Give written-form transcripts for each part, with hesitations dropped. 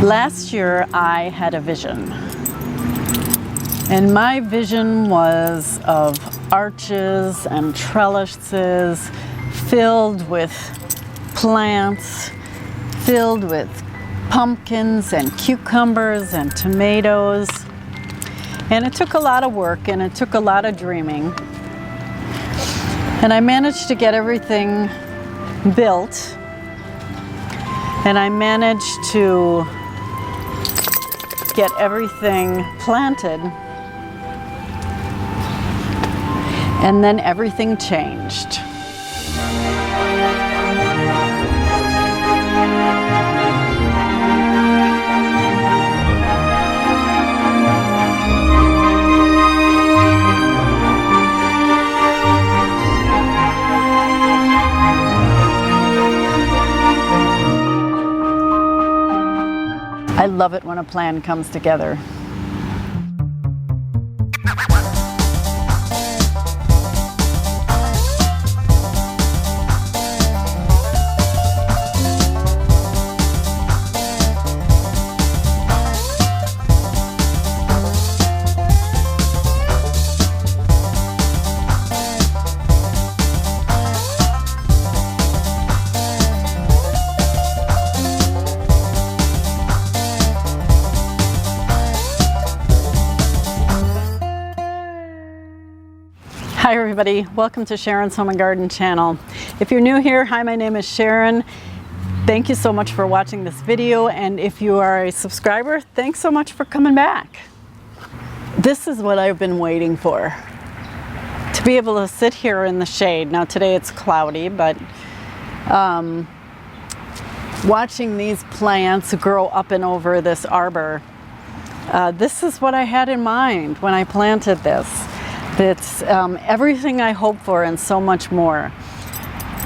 Last year I had a vision, and my vision was of arches and trellises filled with plants, filled with pumpkins and cucumbers and tomatoes. And it took a lot of work and it took a lot of dreaming. And I managed to get everything built, and I managed to get everything planted, and then everything changed. I love it when a plan comes together. Hi everybody, welcome to Sharon's Home and Garden channel. If you're new here, hi, my name is Sharon. Thank you so much for watching this video, and if you are a subscriber, thanks so much for coming back. This is what I've been waiting for. To be able to sit here in the shade. Now today it's cloudy, but watching these plants grow up and over this arbor, this is what I had in mind when I planted this. It's everything I hope for and so much more.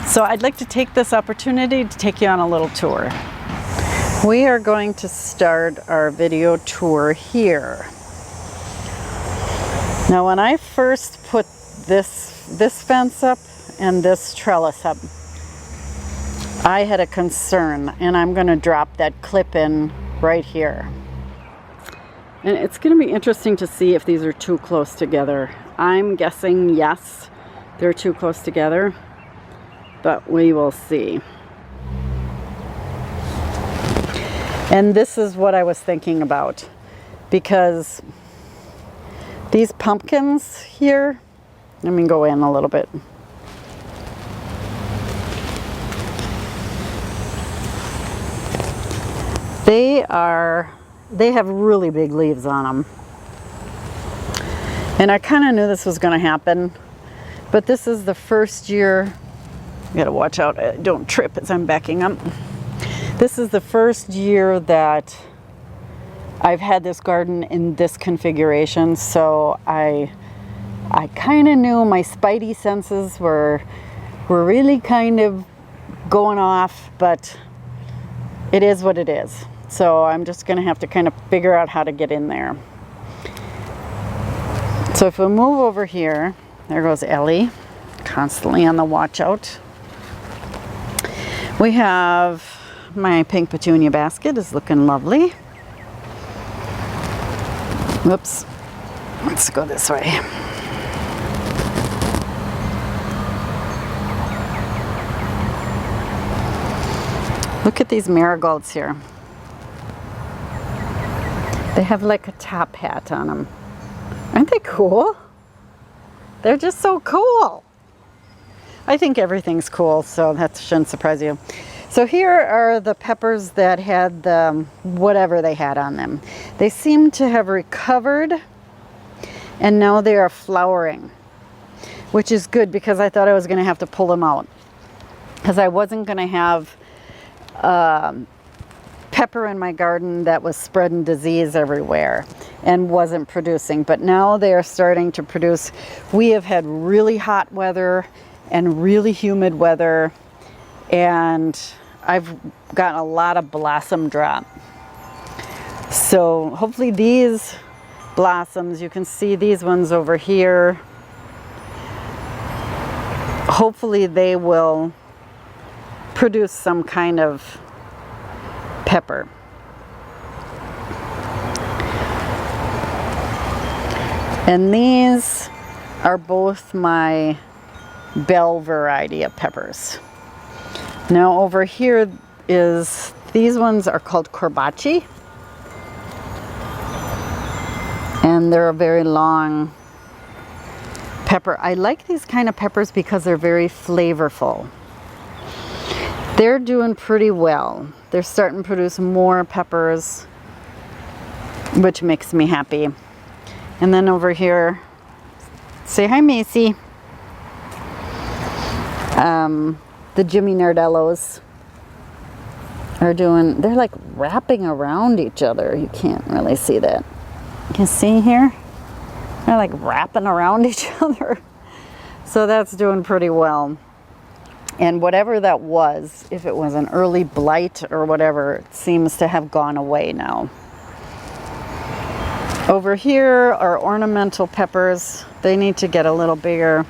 So I'd like to take this opportunity to take you on a little tour. We are going to start our video tour here. Now when I first put this fence up and this trellis up, I had a concern, and I'm going to drop that clip in right here. And it's going to be interesting to see if these are too close together. I'm guessing yes, they're too close together, but we will see. And this is what I was thinking about, because these pumpkins here, let me go in a little bit. They have really big leaves on them. And I kind of knew this was going to happen, but this is the first year, you gotta watch out, don't trip as I'm backing up. This is the first year that I've had this garden in this configuration, so I kind of knew my spidey senses were really kind of going off, but it is what it is. So I'm just going to have to kind of figure out how to get in there. So if we move over here, there goes Ellie, constantly on the watch out. We have my pink petunia basket is looking lovely. Whoops, let's go this way. Look at these marigolds here. They have like a top hat on them. Aren't they cool? They're just so cool. I think everything's cool, so that shouldn't surprise you. So here are the peppers that had the whatever they had on them. They seem to have recovered, and now they are flowering, which is good because I thought I was going to have to pull them out, because I wasn't going to have pepper in my garden that was spreading disease everywhere and wasn't producing. But now they are starting to produce. We have had really hot weather and really humid weather, and I've gotten a lot of blossom drop. So hopefully these blossoms, you can see these ones over here, hopefully they will produce some kind of pepper. And these are both my bell variety of peppers. Now over here is, these ones are called corbaci. And they're a very long pepper. I like these kind of peppers because they're very flavorful. They're doing pretty well. They're starting to produce more peppers, which makes me happy. And then over here, say hi, Macy. The Jimmy Nardellos are doing, they're like wrapping around each other. You can't really see that. You can see here? They're like wrapping around each other. So that's doing pretty well. And whatever that was, if it was an early blight or whatever, it seems to have gone away now. Over here are ornamental peppers. They need to get a little bigger.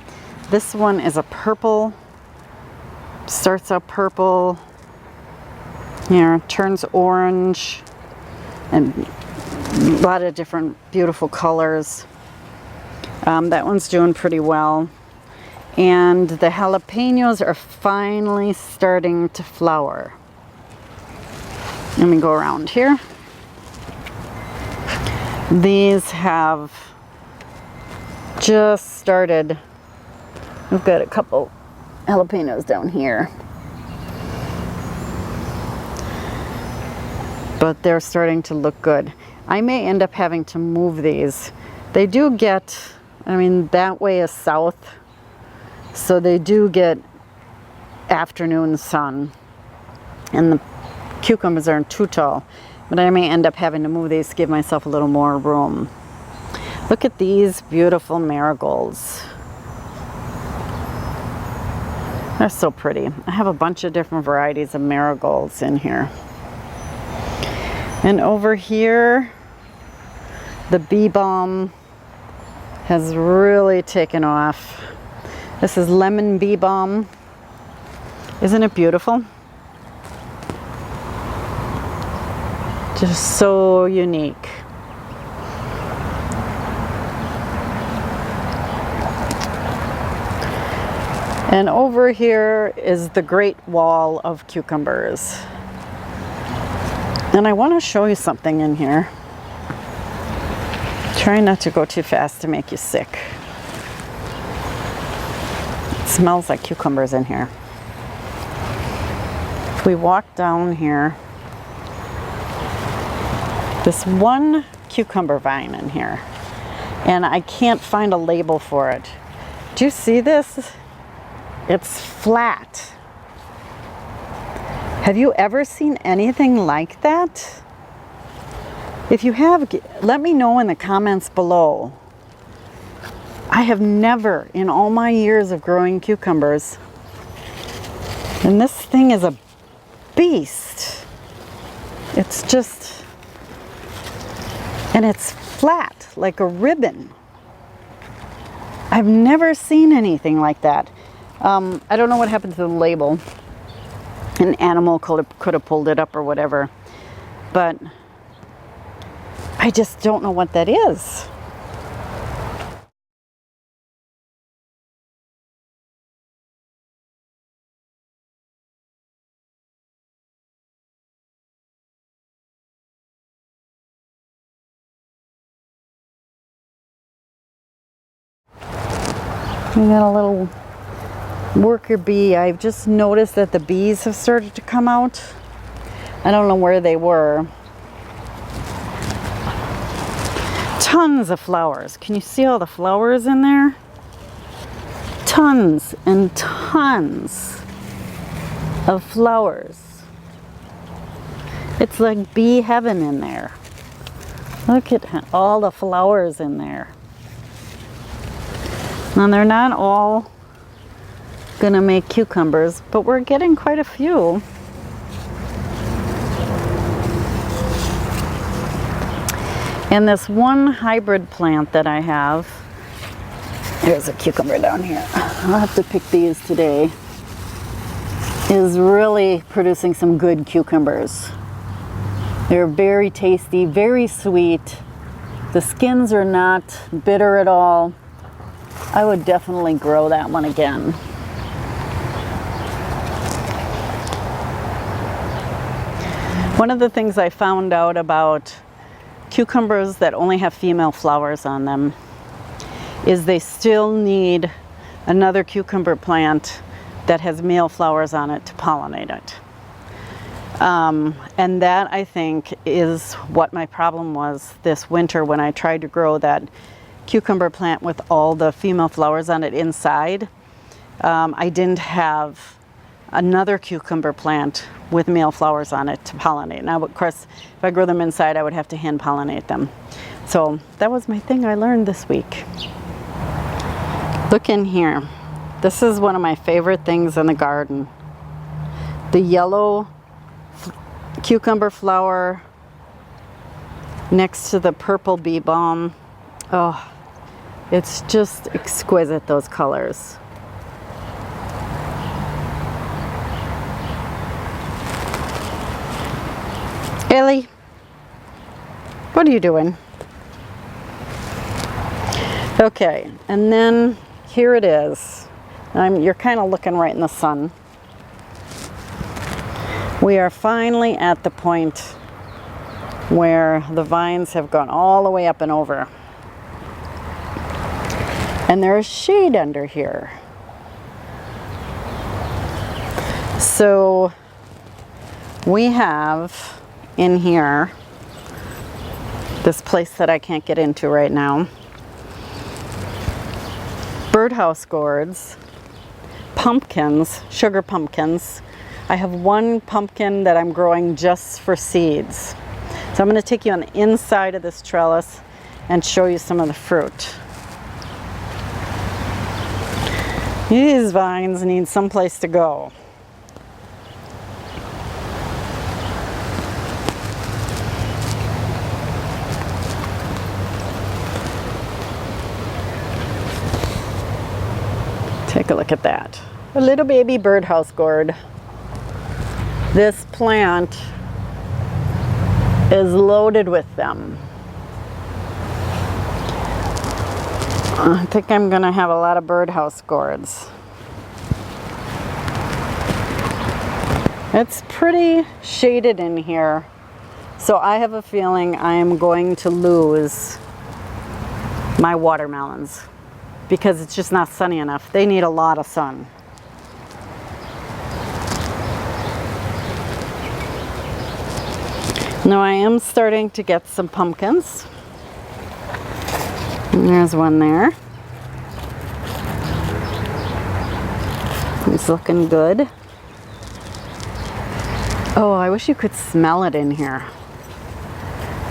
This one is a purple. Starts out purple. Here, turns orange. And a lot of different beautiful colors. That one's doing pretty well. And the jalapenos are finally starting to flower. Let me go around here. These have just started. We've got a couple jalapenos down here. But they're starting to look good. I may end up having to move these. They do get, I mean, that way is south. So they do get afternoon sun. And the cucumbers aren't too tall. But I may end up having to move these to give myself a little more room. Look at these beautiful marigolds. They're so pretty. I have a bunch of different varieties of marigolds in here. And over here, the bee balm has really taken off. This is lemon bee balm. Isn't it beautiful? Just so unique. And over here is the Great Wall of cucumbers. And I want to show you something in here. Try not to go too fast to make you sick. It smells like cucumbers in here. If we walk down here, this one cucumber vine in here, and I can't find a label for it. Do you see this? It's flat. Have you ever seen anything like that? If you have, let me know in the comments below. I have never, in all my years of growing cucumbers, and this thing is a beast. It's just, and it's flat, like a ribbon. I've never seen anything like that. I don't know what happened to the label. An animal could have pulled it up or whatever. But I just don't know what that is. We got a little worker bee. I've just noticed that the bees have started to come out. I don't know where they were. Tons of flowers. Can you see all the flowers in there? Tons and tons of flowers. It's like bee heaven in there. Look at all the flowers in there. Now they're not all gonna make cucumbers, but we're getting quite a few. And this one hybrid plant that I have, there's a cucumber down here. I'll have to pick these today, is really producing some good cucumbers. They're very tasty, very sweet, The skins are not bitter at all. I would definitely grow that one again. One of the things I found out about cucumbers that only have female flowers on them is they still need another cucumber plant that has male flowers on it to pollinate it. And that, I think, is what my problem was this winter when I tried to grow that cucumber plant with all the female flowers on it inside. I didn't have another cucumber plant with male flowers on it to pollinate. Now, of course, if I grow them inside, I would have to hand pollinate them. So that was my thing I learned this week. Look in here. This is one of my favorite things in the garden. The yellow cucumber flower next to the purple bee balm. Oh, it's just exquisite, those colors. Ellie, what are you doing? Okay, and then here it is. You're kind of looking right in the sun. We are finally at the point where the vines have gone all the way up and over. And there's shade under here. So we have in here this place that I can't get into right now. Birdhouse gourds, pumpkins, sugar pumpkins. I have one pumpkin that I'm growing just for seeds. So I'm going to take you on the inside of this trellis and show you some of the fruit. These vines need some place to go. Take a look at that. A little baby birdhouse gourd. This plant is loaded with them. I think I'm going to have a lot of birdhouse gourds. It's pretty shaded in here, so I have a feeling I am going to lose my watermelons because it's just not sunny enough. They need a lot of sun. Now I am starting to get some pumpkins. And there's one there. It's looking good. Oh, I wish you could smell it in here.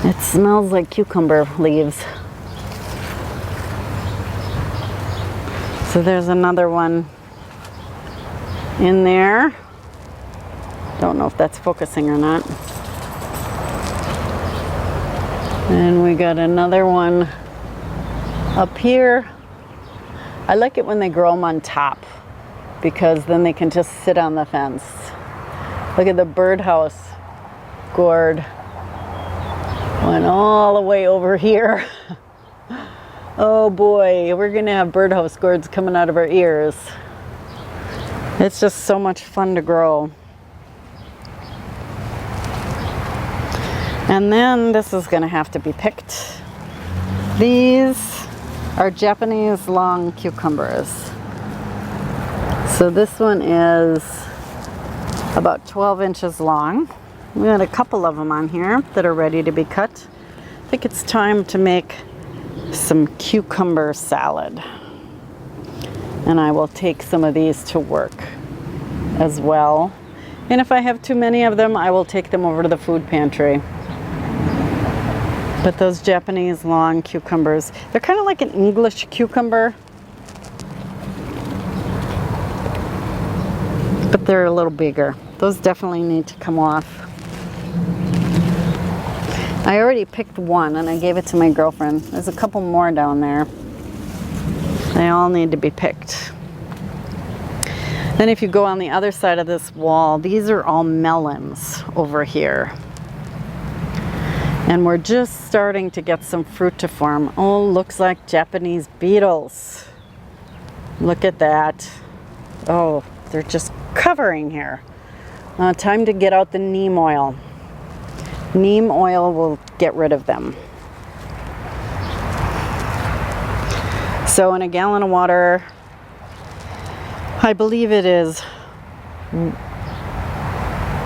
It smells like cucumber leaves. So there's another one in there. Don't know if that's focusing or not. And we got another one up here. I like it when they grow them on top because then they can just sit on the fence. Look at the birdhouse gourd. Went all the way over here. Oh boy, we're gonna have birdhouse gourds coming out of our ears. It's just so much fun to grow. And then this is going to have to be picked. These are Japanese long cucumbers. So this one is about 12 inches long. We got a couple of them on here that are ready to be cut. I think it's time to make some cucumber salad. And I will take some of these to work as well. And if I have too many of them, I will take them over to the food pantry. But those Japanese long cucumbers, they're kind of like an English cucumber, but they're a little bigger. Those definitely need to come off. I already picked one and I gave it to my girlfriend. There's a couple more down there. They all need to be picked. Then if you go on the other side of this wall, these are all melons over here. And we're just starting to get some fruit to form. Oh, looks like Japanese beetles. Look at that. Oh, they're just covering here. Time to get out the neem oil. Neem oil will get rid of them. So in a gallon of water, I believe it is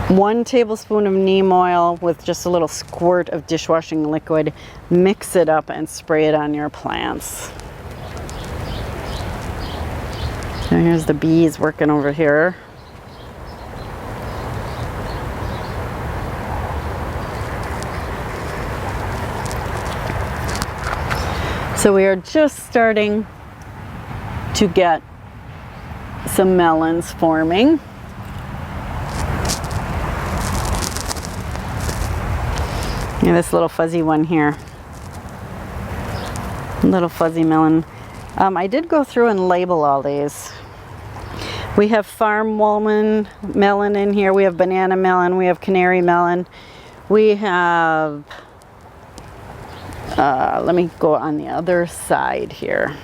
1 tablespoon of neem oil with just a little squirt of dishwashing liquid. Mix it up and spray it on your plants. And here's the bees working over here. So we are just starting to get some melons forming. Yeah, this little fuzzy one here. Little fuzzy melon. I did go through and label all these. We have farm woman melon in here. We have banana melon. We have canary melon. We have, let me go on the other side here.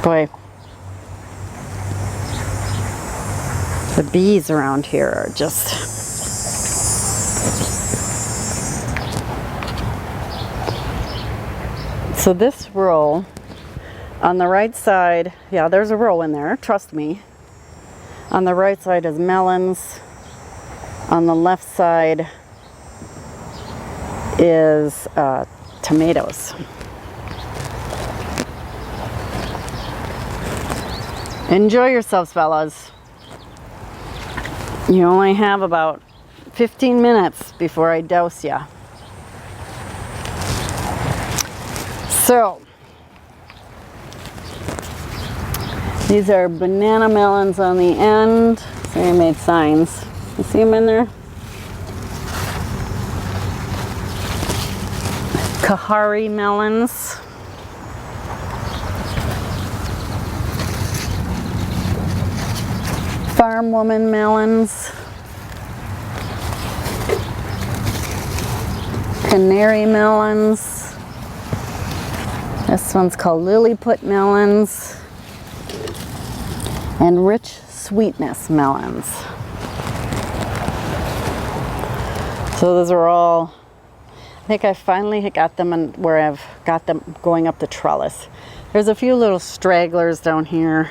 Boy, the bees around here are just... So this row, on the right side, yeah, there's a row in there, trust me. On the right side is melons. On the left side is tomatoes. Enjoy yourselves, fellas. You only have about 15 minutes before I douse ya. So, these are banana melons on the end. So I made signs. You see them in there? Kahari melons. Farm woman melons. Canary melons. This one's called Lilliput melons. And rich sweetness melons. So those are all, I think I finally got them in where I've got them going up the trellis. There's a few little stragglers down here,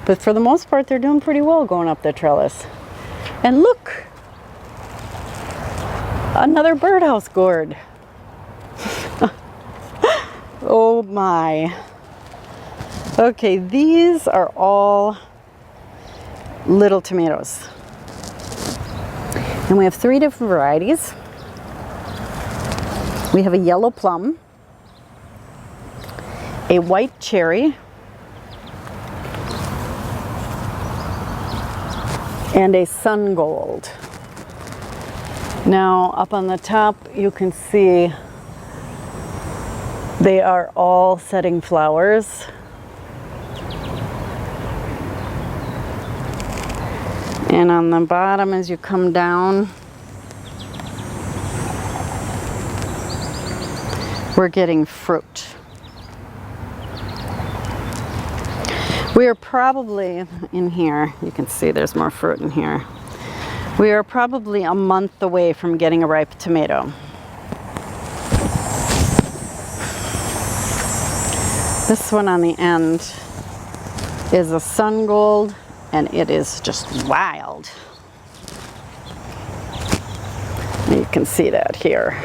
but for the most part they're doing pretty well going up the trellis. And look! Another birdhouse gourd. Oh my. Okay, these are all little tomatoes. And we have 3 different varieties. We have a yellow plum, a white cherry, and a sun gold. Now up on the top you can see they are all setting flowers. And on the bottom as you come down, we're getting fruit. We are probably in here, you can see there's more fruit in here. We are probably a month away from getting a ripe tomato. This one on the end is a sun gold, and it is just wild. You can see that here.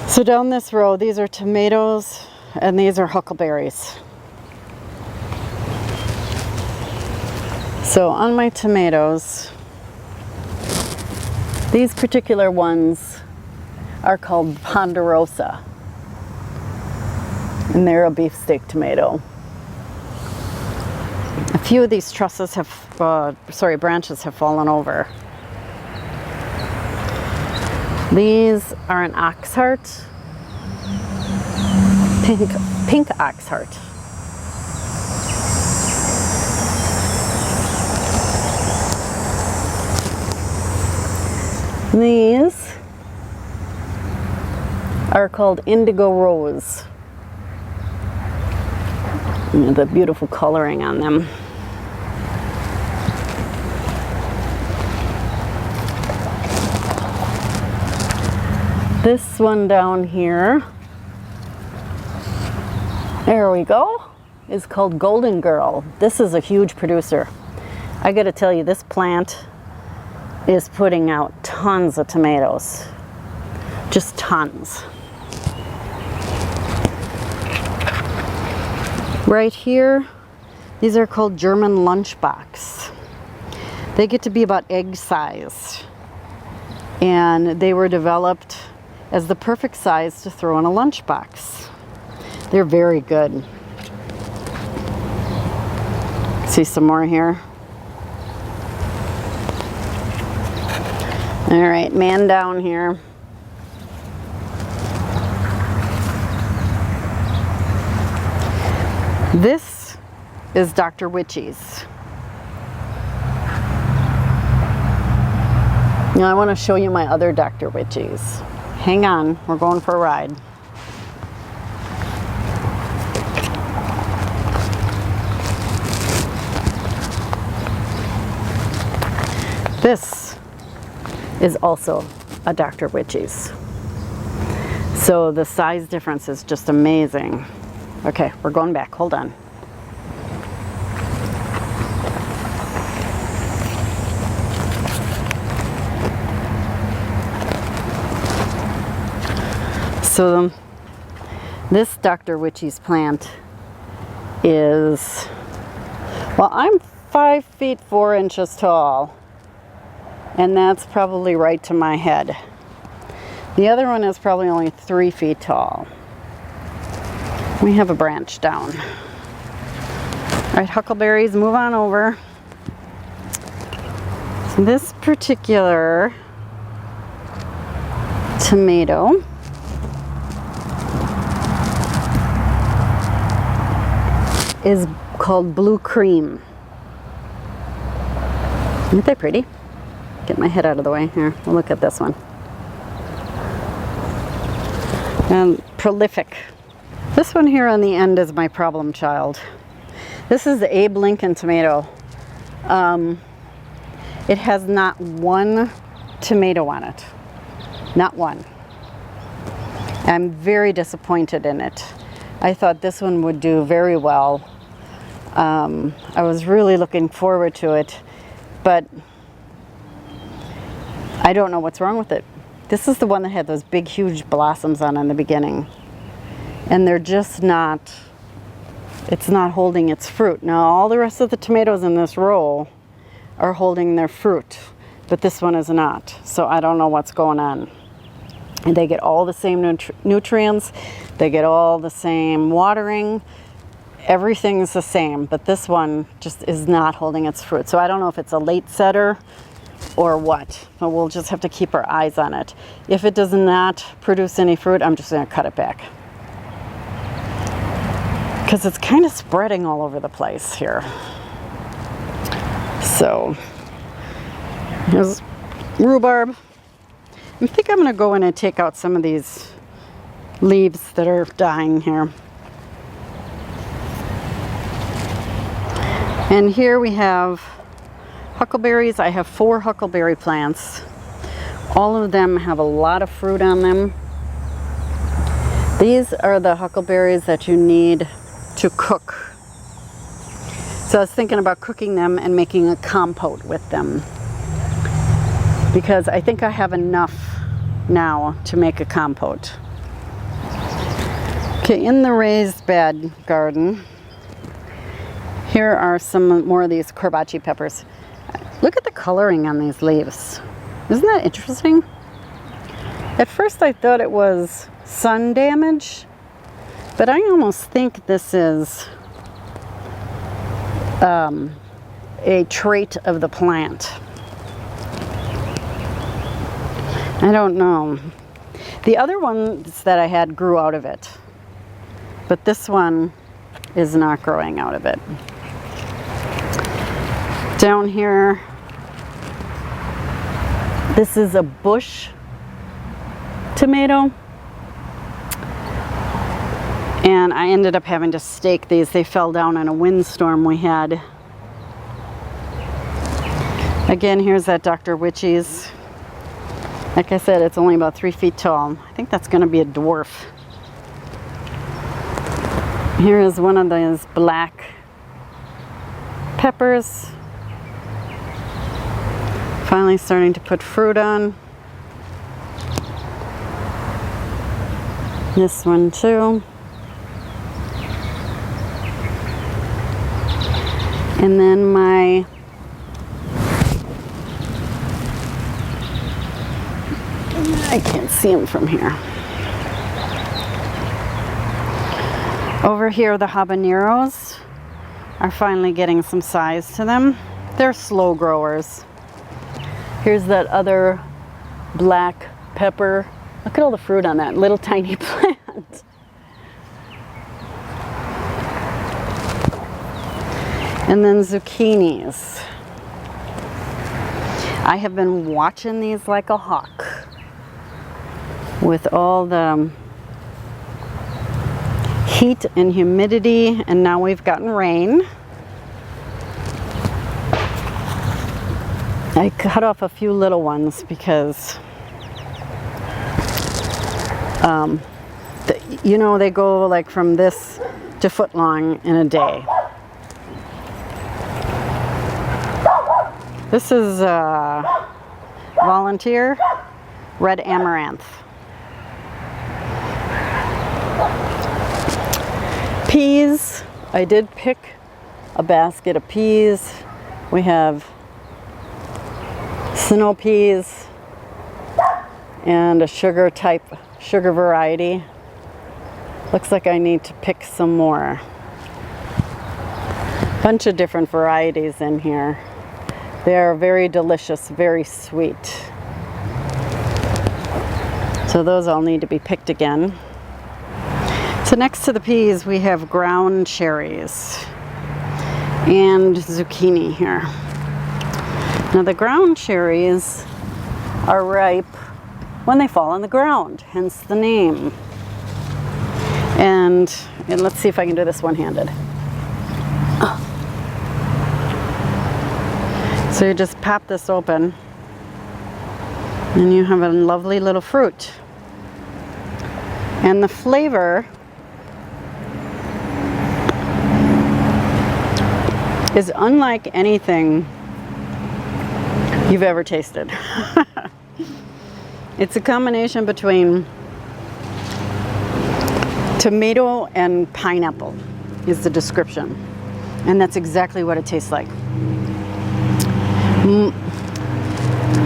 So down this row, these are tomatoes and these are huckleberries. So on my tomatoes, these particular ones are called Ponderosa, and they're a beefsteak tomato. A few of these trusses have, branches have fallen over. These are an oxheart, pink oxheart. These are called Indigo Rose. The beautiful coloring on them. This one down here, there we go, is called Golden Girl. This is a huge producer. I gotta tell you, this plant is putting out tons of tomatoes. Just tons. Right here, these are called German lunchbox. They get to be about egg size. And they were developed as the perfect size to throw in a lunchbox. They're very good. See some more here. All right, man down here. This is Dr. Witchy's. Now I want to show you my other Dr. Witchy's. Hang on, we're going for a ride. This is also a Dr. Witchy's. So the size difference is just amazing. Okay, we're going back, hold on. So this Dr. Witchy's plant is, well, I'm 5 feet 4 inches tall, and that's probably right to my head. The other one is probably only 3 feet tall. We have a branch down. All right, huckleberries, move on over. So this particular tomato is called Blue Cream. Aren't they pretty? Get my head out of the way here. We'll look at this one. And prolific. This one here on the end is my problem child. This is the Abe Lincoln tomato. It has not one tomato on it. Not one. I'm very disappointed in it. I thought this one would do very well. I was really looking forward to it, but I don't know what's wrong with it. This is the one that had those big, huge blossoms on in the beginning. And they're just not, it's not holding its fruit. Now, all the rest of the tomatoes in this row are holding their fruit, but this one is not. So I don't know what's going on. And they get all the same nutrients. They get all the same watering. Everything's the same, but this one just is not holding its fruit. So I don't know if it's a late setter or what, but we'll just have to keep our eyes on it. If it does not produce any fruit, I'm just gonna cut it back. Because it's kind of spreading all over the place here. So, here's rhubarb. I think I'm gonna go in and take out some of these leaves that are dying here. And here we have huckleberries. I have 4 huckleberry plants. All of them have a lot of fruit on them. These are the huckleberries that you need to cook. So I was thinking about cooking them and making a compote with them, because I think I have enough now to make a compote. Okay, in the raised bed garden, here are some more of these corbaci peppers. Look at the coloring on these leaves. Isn't that interesting? At first I thought it was sun damage, but I almost think this is a trait of the plant. I don't know. The other ones that I had grew out of it, but this one is not growing out of it. Down here, This is a bush tomato. And I ended up having to stake these. They fell down in a windstorm we had. Again, here's that Dr. Witchy's. Like I said, it's only about 3 feet tall. I think that's going to be a dwarf. Here is one of those black peppers. Finally starting to put fruit on. This one too. And then I can't see them from here. Over here, the habaneros are finally getting some size to them. They're slow growers. Here's that other black pepper. Look at all the fruit on that little tiny plant. And then zucchinis. I have been watching these like a hawk with all the heat and humidity, and now we've gotten rain. I cut off a few little ones because you know, they go like from this to foot long in a day. This is Volunteer Red Amaranth. Peas, I did pick a basket of peas. We have snow peas and a sugar variety. Looks like I need to pick some more. Bunch of different varieties in here. They are very delicious, very sweet. So those all need to be picked again. So next to the peas, we have ground cherries and zucchini here. Now the ground cherries are ripe when they fall on the ground, hence the name. And let's see if I can do this one-handed. So you just pop this open and you have a lovely little fruit. And the flavor is unlike anything you've ever tasted. It's a combination between tomato and pineapple is the description. And that's exactly what it tastes like.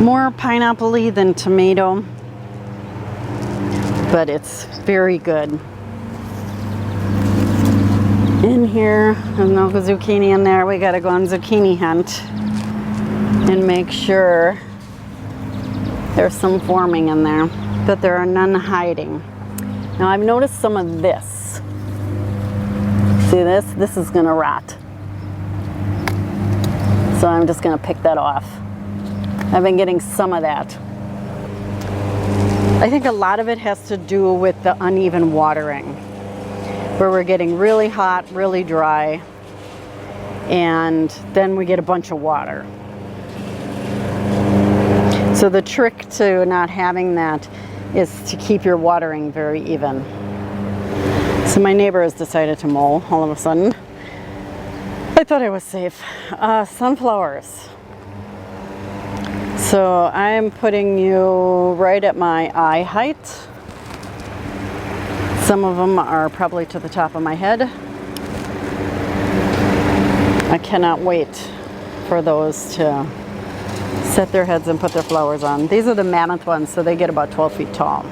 More pineapple-y than tomato, but it's very good. In here, there's no zucchini in there. We gotta go on zucchini hunt and make sure there's some forming in there, but there are none hiding. Now I've noticed some of this. See this? This is gonna rot. So I'm just gonna pick that off. I've been getting some of that. I think a lot of it has to do with the uneven watering, where we're getting really hot, really dry, and then we get a bunch of water. So the trick to not having that is to keep your watering very even. So my neighbor has decided to mow all of a sudden. I thought I was safe. Sunflowers. So I'm putting you right at my eye height. Some of them are probably to the top of my head. I cannot wait for those to set their heads and put their flowers on. These are the mammoth ones, so they get about 12 feet tall.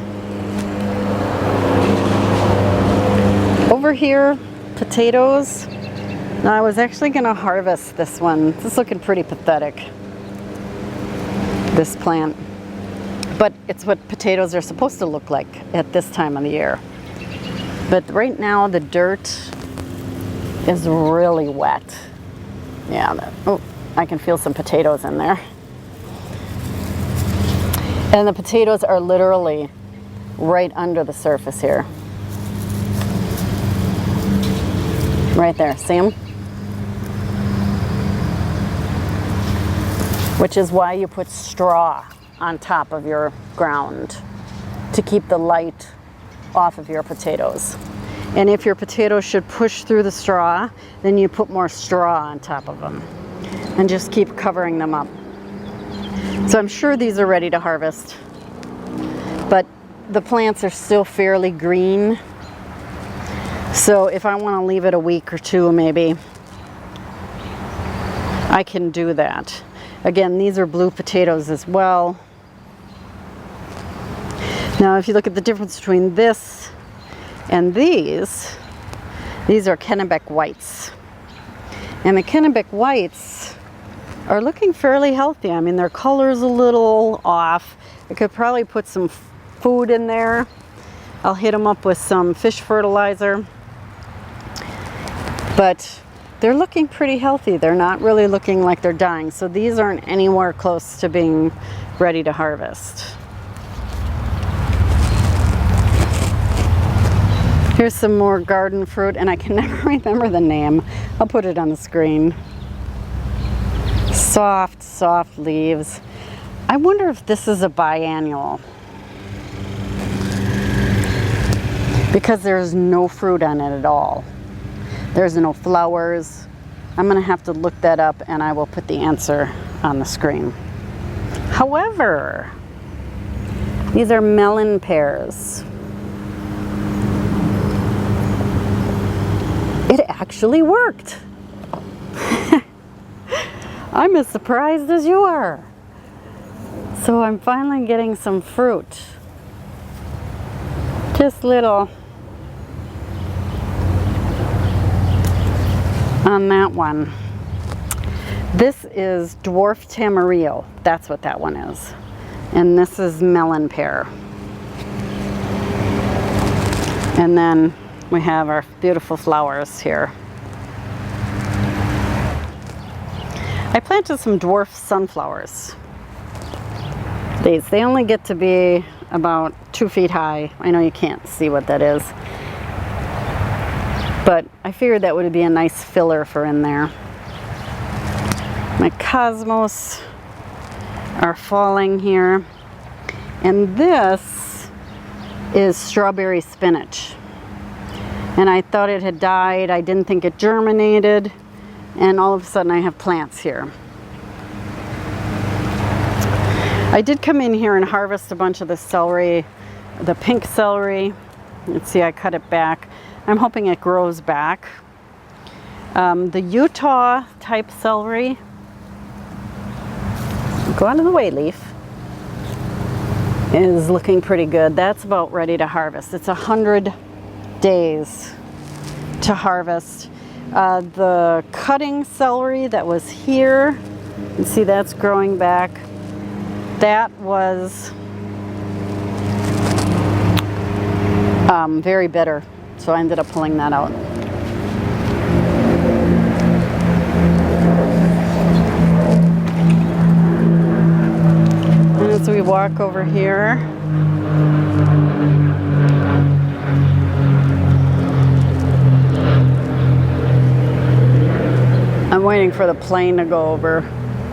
Over here, potatoes. Now I was actually gonna harvest this one. This is looking pretty pathetic, this plant. But it's what potatoes are supposed to look like at this time of the year. But right now the dirt is really wet. Yeah, oh, I can feel some potatoes in there. And the potatoes are literally right under the surface here. Right there, see them? Which is why you put straw on top of your ground, to keep the light off of your potatoes. And if your potatoes should push through the straw, then you put more straw on top of them and just keep covering them up. So I'm sure these are ready to harvest, but the plants are still fairly green. So if I want to leave it a week or two, maybe I can do that. Again, these are blue potatoes as well. Now, if you look at the difference between this and these are Kennebec whites. And the Kennebec whites are looking fairly healthy. I mean, their color's a little off. I could probably put some food in there. I'll hit them up with some fish fertilizer. But they're looking pretty healthy. They're not really looking like they're dying. So these aren't anywhere close to being ready to harvest. Here's some more garden fruit, and I can never remember the name. I'll put it on the screen. Soft, soft leaves. I wonder if this is a biannual, because there's no fruit on it at all. There's no flowers. I'm gonna have to look that up, and I will put the answer on the screen. However, these are melon pears. It actually worked. I'm as surprised as you are. So I'm finally getting some fruit. Just little on that one. This is dwarf tamarillo. That's what that one is. And this is melon pear. And then we have our beautiful flowers here. I planted some dwarf sunflowers. They only get to be about 2 feet high. I know you can't see what that is, but I figured that would be a nice filler for in there. My cosmos are falling here. And this is strawberry spinach. And I thought it had died. I didn't think it germinated. And all of a sudden I have plants here. I did come in here and harvest a bunch of the celery, the pink celery. Let's see, I cut it back. I'm hoping it grows back. The Utah type celery, go out of the way, leaf, is looking pretty good. That's about ready to harvest. It's 100 days to harvest. The cutting celery that was here, you can see that's growing back. That was very bitter, so I ended up pulling that out. And as we walk over here, I'm waiting for the plane to go over.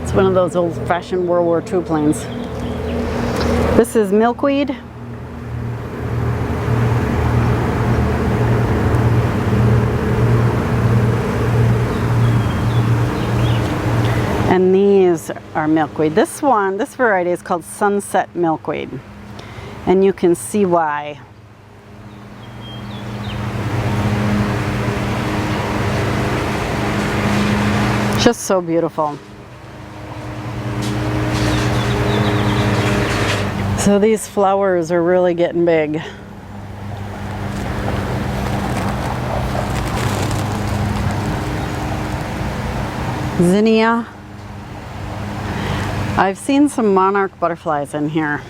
It's one of those old-fashioned World War II planes. This is milkweed. And these are milkweed. This variety is called Sunset Milkweed. And you can see why. Just so beautiful. So these flowers are really getting big. Zinnia. I've seen some monarch butterflies in here.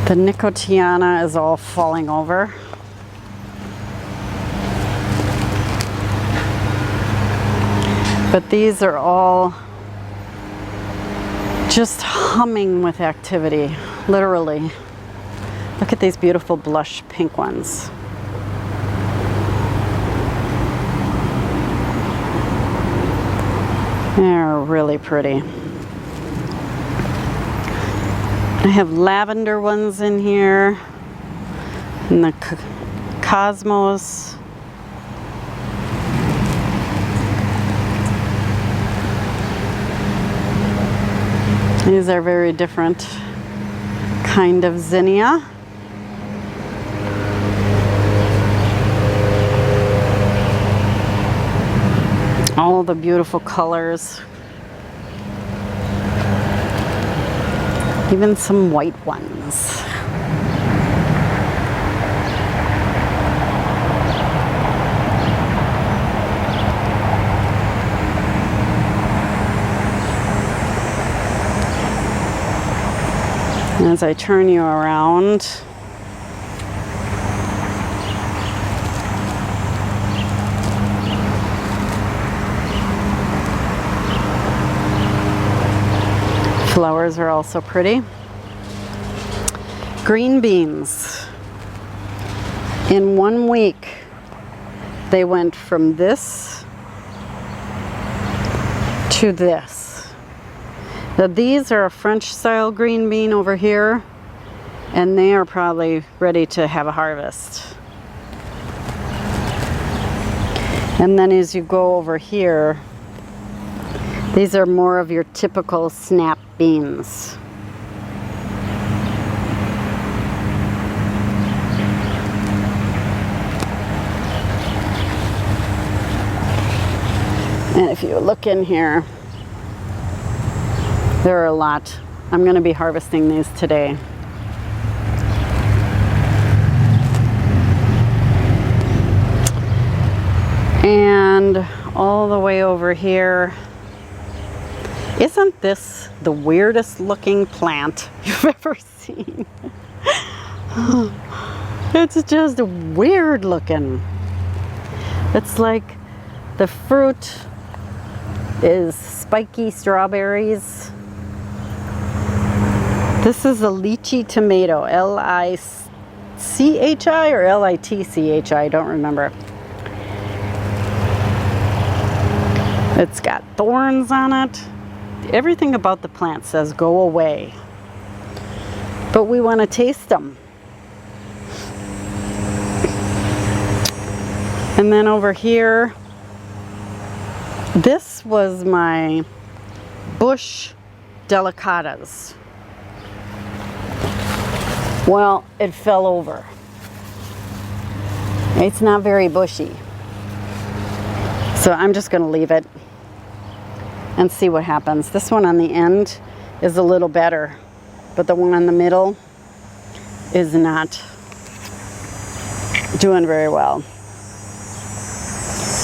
The nicotiana is all falling over. But these are all just humming with activity, literally. Look at these beautiful blush pink ones. They're really pretty. I have lavender ones in here, and the Cosmos. These are very different kind of zinnia. All the beautiful colors. Even some white ones. And as I turn you around, flowers are also pretty. Green beans. In 1 week, they went from this to this. Now these are a French style green bean over here, and they are probably ready to have a harvest. And then as you go over here, these are more of your typical snap beans. And if you look in here, there are a lot. I'm going to be harvesting these today. And all the way over here, isn't this the weirdest looking plant you've ever seen? It's just weird looking. It's like the fruit is spiky strawberries. This is a lychee tomato, L-I-C-H-I or L-I-T-C-H-I, I don't remember. It's got thorns on it. Everything about the plant says go away. But we want to taste them. And then over here, this was my bush delicatas. Well, it fell over. It's not very bushy. So I'm just going to leave it and see what happens. This one on the end is a little better, but the one in the middle is not doing very well.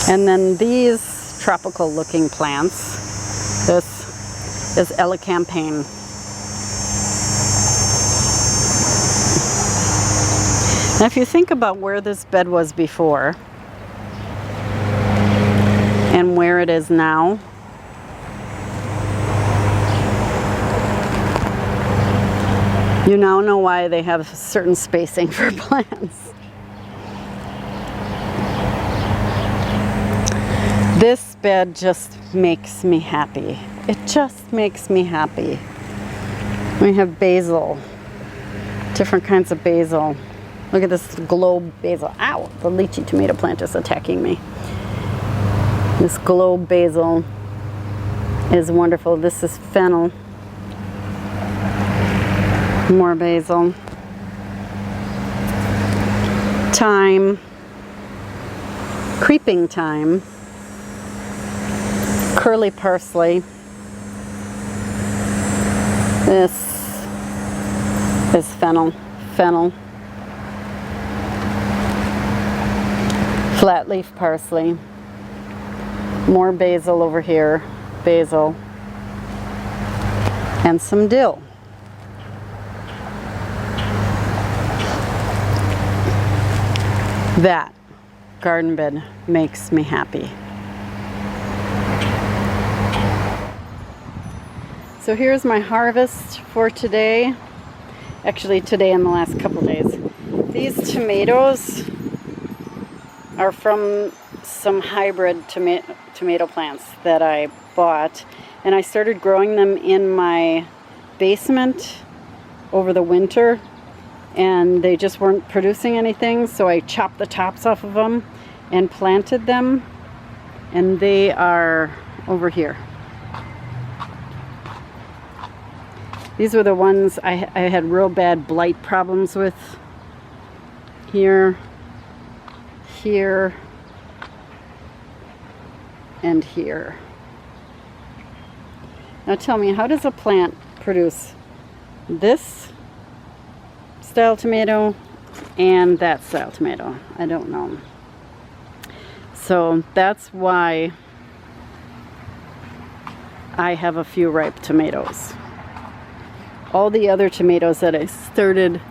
And then these tropical looking plants, this is elecampane. Now if you think about where this bed was before and where it is now, you now know why they have certain spacing for plants. This bed just makes me happy. It just makes me happy. We have basil, different kinds of basil. Look at this globe basil. Ow, the lychee tomato plant is attacking me. This globe basil is wonderful. This is fennel. More basil. Thyme. Creeping thyme. Curly parsley. This is fennel. Fennel. Flat leaf parsley. More basil over here. Basil. And some dill. That garden bed makes me happy. So here's my harvest for today. Actually today and the last couple days. These tomatoes are from some hybrid tomato plants that I bought, and I started growing them in my basement over the winter, and they just weren't producing anything, so I chopped the tops off of them and planted them, and they are over here. These were the ones I had real bad blight problems with. Here, here, and here. Now tell me, how does a plant produce this style tomato and that style tomato? I don't know. So that's why I have a few ripe tomatoes. All the other tomatoes that I started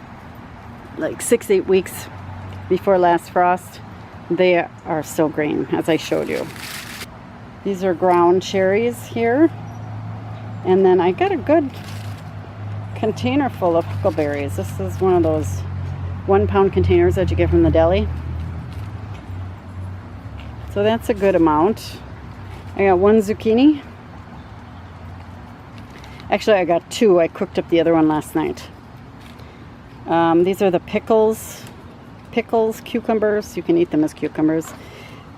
like 6-8 weeks before last frost, they are still green, as I showed you. These are ground cherries here. And then I got a good container full of pickleberries. This is one of those 1-pound containers that you get from the deli. So that's a good amount. I got 1 zucchini. Actually, I got 2. I cooked up the other one last night. These are the pickles, cucumbers. You can eat them as cucumbers.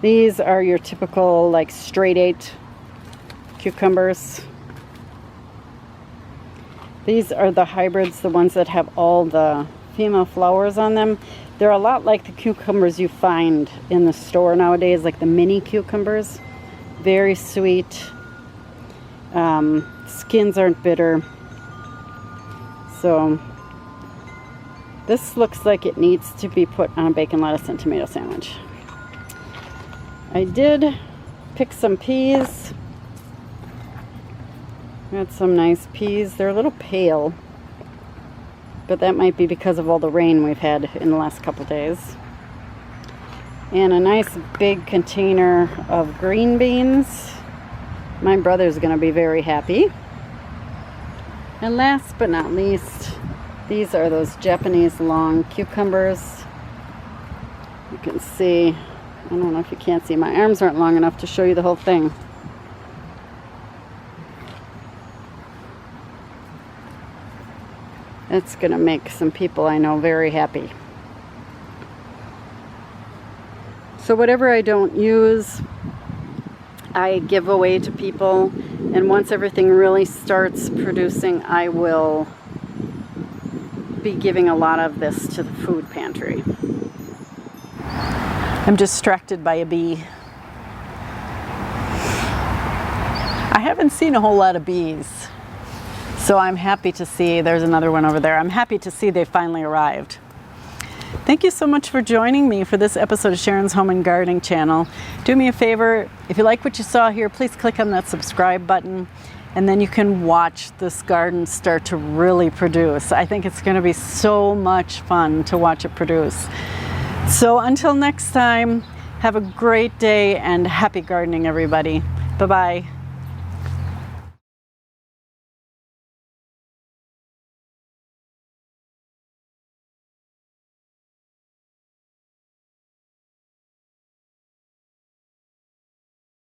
These are your typical like straight 8 cucumbers. These are the hybrids, the ones that have all the female flowers on them. They're a lot like the cucumbers you find in the store nowadays, like the mini cucumbers. Very sweet. Skins aren't bitter. So this looks like it needs to be put on a bacon, lettuce, and tomato sandwich. I did pick some peas. Got some nice peas. They're a little pale, but that might be because of all the rain we've had in the last couple days. And a nice big container of green beans. My brother's going to be very happy. And last but not least, these are those Japanese long cucumbers. You can see, I don't know if you can't see, my arms aren't long enough to show you the whole thing. That's going to make some people I know very happy. So whatever I don't use, I give away to people, and once everything really starts producing, I will be giving a lot of this to the food pantry. I'm distracted by a bee. I haven't seen a whole lot of bees, so I'm happy to see there's another one over there. I'm happy to see they finally arrived. Thank you so much for joining me for this episode of Sharon's Home and Gardening channel. Do me a favor, if you like what you saw here, please click on that subscribe button, and then you can watch this garden start to really produce. I think it's going to be so much fun to watch it produce. So until next time, have a great day and happy gardening, everybody. Bye-bye.